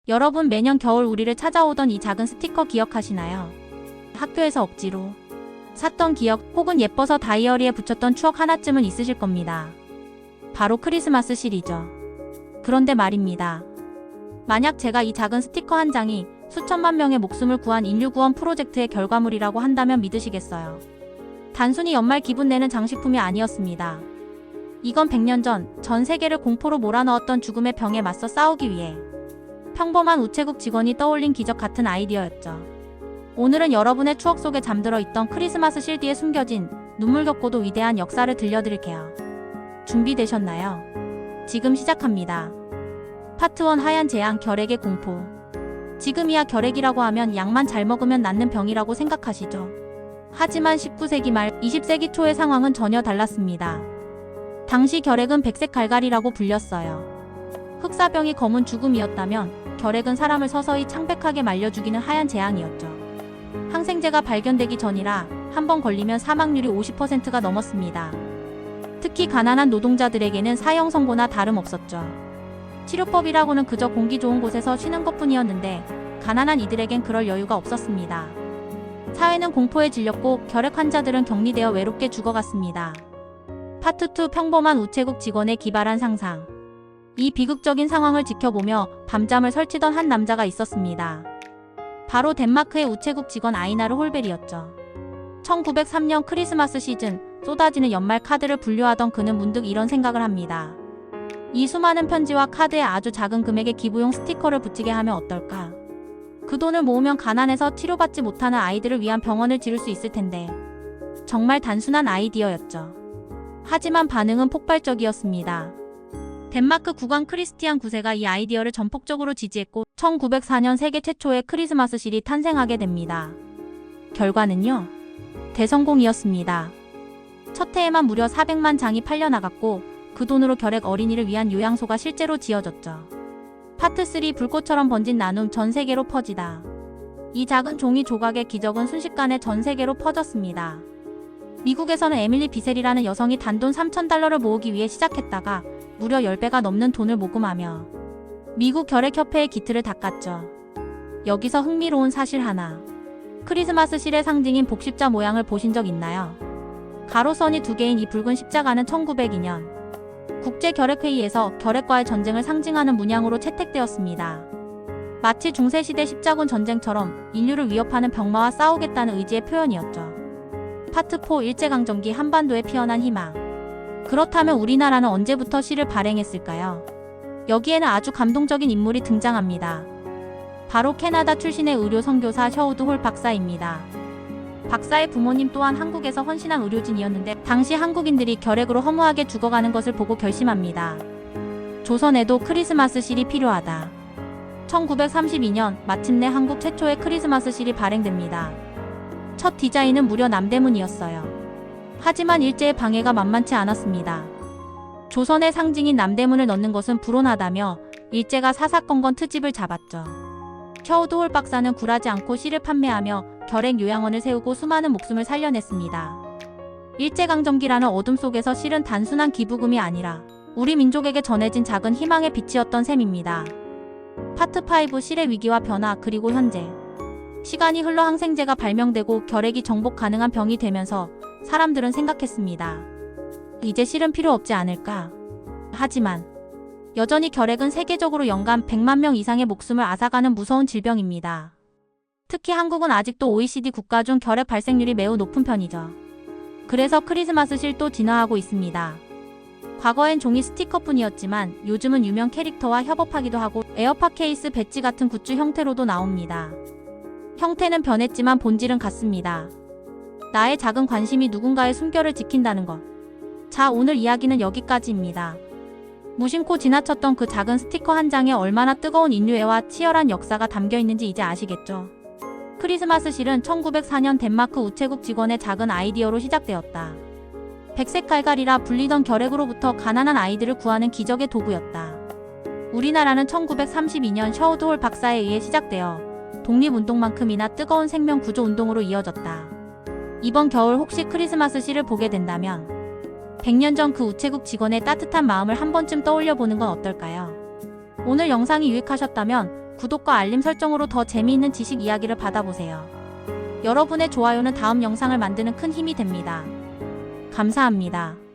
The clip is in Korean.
여러분 매년 겨울 우리를 찾아오던 이 작은 스티커 기억하시나요? 학교에서 억지로 샀던 기억 혹은 예뻐서 다이어리에 붙였던 추억 하나쯤은 있으실 겁니다. 바로 크리스마스 실이죠. 그런데 말입니다. 만약 제가 이 작은 스티커 한 장이 수천만 명의 목숨을 구한 인류 구원 프로젝트의 결과물이라고 한다면 믿으시겠어요? 단순히 연말 기분 내는 장식품이 아니었습니다. 이건 100년 전 세계를 공포로 몰아넣었던 죽음의 병에 맞서 싸우기 위해 평범한 우체국 직원이 떠올린 기적 같은 아이디어였죠. 오늘은 여러분의 추억 속에 잠들어 있던 크리스마스 실드에 숨겨진 눈물겹고도 위대한 역사를 들려드릴게요. 준비되셨나요? 지금 시작합니다. 파트 1 하얀 재앙 결핵의 공포. 지금이야 결핵이라고 하면 약만 잘 먹으면 낫는 병이라고 생각하시죠? 하지만 19세기 말 20세기 초의 상황은 전혀 달랐습니다. 당시 결핵은 백색 갈갈이라고 불렸어요. 흑사병이 검은 죽음이었다면 결핵은 사람을 서서히 창백하게 말려 죽이는 하얀 재앙이었죠. 항생제가 발견되기 전이라 한 번 걸리면 사망률이 50%가 넘었습니다. 특히 가난한 노동자들에게는 사형 선고나 다름없었죠. 치료법이라고는 그저 공기 좋은 곳에서 쉬는 것뿐이었는데 가난한 이들에겐 그럴 여유가 없었습니다. 사회는 공포에 질렸고 결핵 환자들은 격리되어 외롭게 죽어갔습니다. 파트 2 평범한 우체국 직원의 기발한 상상. 이 비극적인 상황을 지켜보며 밤잠을 설치던 한 남자가 있었습니다. 바로 덴마크의 우체국 직원 아이나르 홀베리였죠. 1903년 크리스마스 시즌 쏟아지는 연말 카드를 분류하던 그는 문득 이런 생각을 합니다. 이 수많은 편지와 카드에 아주 작은 금액의 기부용 스티커를 붙이게 하면 어떨까? 그 돈을 모으면 가난해서 치료받지 못하는 아이들을 위한 병원을 지을 수 있을 텐데. 정말 단순한 아이디어였죠. 하지만 반응은 폭발적이었습니다. 덴마크 국왕 크리스티안 9세가 이 아이디어를 전폭적으로 지지했고 1904년 세계 최초의 크리스마스 실이 탄생하게 됩니다. 결과는요? 대성공이었습니다. 첫 해에만 무려 400만 장이 팔려나갔고 그 돈으로 결핵 어린이를 위한 요양소가 실제로 지어졌죠. 파트 3 불꽃처럼 번진 나눔 전 세계로 퍼지다. 이 작은 종이 조각의 기적은 순식간에 전 세계로 퍼졌습니다. 미국에서는 에밀리 비셀이라는 여성이 단돈 3,000달러를 모으기 위해 시작했다가 무려 10배가 넘는 돈을 모금하며 미국 결핵협회의 기틀을 닦았죠. 여기서 흥미로운 사실 하나. 크리스마스 실의 상징인 복십자 모양을 보신 적 있나요? 가로선이 2개인 이 붉은 십자가는 1902년 국제결핵회의에서 결핵과의 전쟁을 상징하는 문양으로 채택되었습니다. 마치 중세시대 십자군 전쟁처럼 인류를 위협하는 병마와 싸우겠다는 의지의 표현이었죠. 파트 4 일제강점기 한반도에 피어난 희망. 그렇다면 우리나라는 언제부터 시를 발행했을까요? 여기에는 아주 감동적인 인물이 등장합니다. 바로 캐나다 출신의 의료 선교사 셔우드 홀 박사입니다. 박사의 부모님 또한 한국에서 헌신한 의료진이었는데 당시 한국인들이 결핵으로 허무하게 죽어가는 것을 보고 결심합니다. 조선에도 크리스마스 실이 필요하다. 1932년 마침내 한국 최초의 크리스마스 실이 발행됩니다. 첫 디자인은 무려 남대문이었어요. 하지만 일제의 방해가 만만치 않았습니다. 조선의 상징인 남대문을 넣는 것은 불온하다며 일제가 사사건건 트집을 잡았죠. 셔우드 홀 박사는 굴하지 않고 실을 판매하며 결핵 요양원을 세우고 수많은 목숨을 살려냈습니다. 일제강점기라는 어둠 속에서 실은 단순한 기부금이 아니라 우리 민족에게 전해진 작은 희망의 빛이었던 셈입니다. 파트 5 실의 위기와 변화 그리고 현재. 시간이 흘러 항생제가 발명되고 결핵이 정복 가능한 병이 되면서 사람들은 생각했습니다. 이제 실은 필요 없지 않을까? 하지만 여전히 결핵은 세계적으로 연간 100만 명 이상의 목숨을 앗아가는 무서운 질병입니다. 특히 한국은 아직도 OECD 국가 중 결핵 발생률이 매우 높은 편이죠. 그래서 크리스마스 실도 진화하고 있습니다. 과거엔 종이 스티커뿐이었지만 요즘은 유명 캐릭터와 협업하기도 하고 에어팟 케이스 배지 같은 굿즈 형태로도 나옵니다. 형태는 변했지만 본질은 같습니다. 나의 작은 관심이 누군가의 숨결을 지킨다는 것. 자, 오늘 이야기는 여기까지입니다. 무심코 지나쳤던 그 작은 스티커 한 장에 얼마나 뜨거운 인류애와 치열한 역사가 담겨있는지 이제 아시겠죠? 크리스마스 실은 1904년 덴마크 우체국 직원의 작은 아이디어로 시작되었다. 백색 갈갈이라 불리던 결핵으로부터 가난한 아이들을 구하는 기적의 도구였다. 우리나라는 1932년 셔우드 홀 박사에 의해 시작되어 독립운동만큼이나 뜨거운 생명 구조 운동으로 이어졌다. 이번 겨울 혹시 크리스마스 실을 보게 된다면 100년 전 그 우체국 직원의 따뜻한 마음을 한 번쯤 떠올려 보는 건 어떨까요? 오늘 영상이 유익하셨다면 구독과 알림 설정으로 더 재미있는 지식 이야기를 받아보세요. 여러분의 좋아요는 다음 영상을 만드는 큰 힘이 됩니다. 감사합니다.